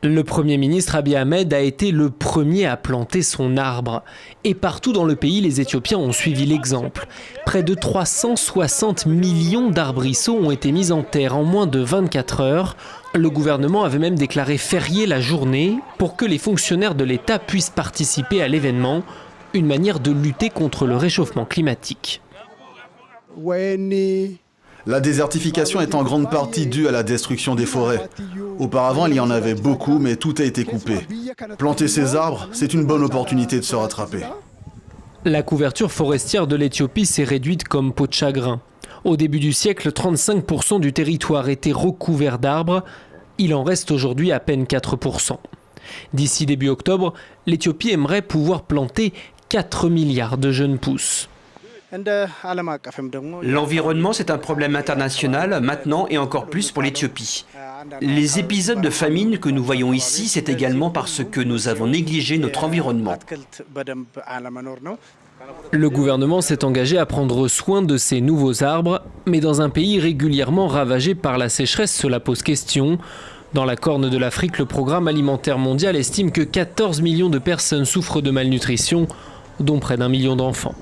Le Premier ministre Abiy Ahmed a été le premier à planter son arbre. Et partout dans le pays, les Éthiopiens ont suivi l'exemple. Près de 360 millions d'arbrisseaux ont été mis en terre en moins de 24 heures. Le gouvernement avait même déclaré férié la journée pour que les fonctionnaires de l'État puissent participer à l'événement. Une manière de lutter contre le réchauffement climatique. La désertification est en grande partie due à la destruction des forêts. Auparavant, il y en avait beaucoup, mais tout a été coupé. Planter ces arbres, c'est une bonne opportunité de se rattraper. La couverture forestière de l'Éthiopie s'est réduite comme peau de chagrin. Au début du siècle, 35% du territoire était recouvert d'arbres. Il en reste aujourd'hui à peine 4%. D'ici début octobre, l'Éthiopie aimerait pouvoir planter 4 milliards de jeunes pousses. L'environnement, c'est un problème international, maintenant et encore plus pour l'Éthiopie. Les épisodes de famine que nous voyons ici, c'est également parce que nous avons négligé notre environnement. Le gouvernement s'est engagé à prendre soin de ces nouveaux arbres, mais dans un pays régulièrement ravagé par la sécheresse, cela pose question. Dans la Corne de l'Afrique, le Programme alimentaire mondial estime que 14 millions de personnes souffrent de malnutrition, dont près d'1 million d'enfants.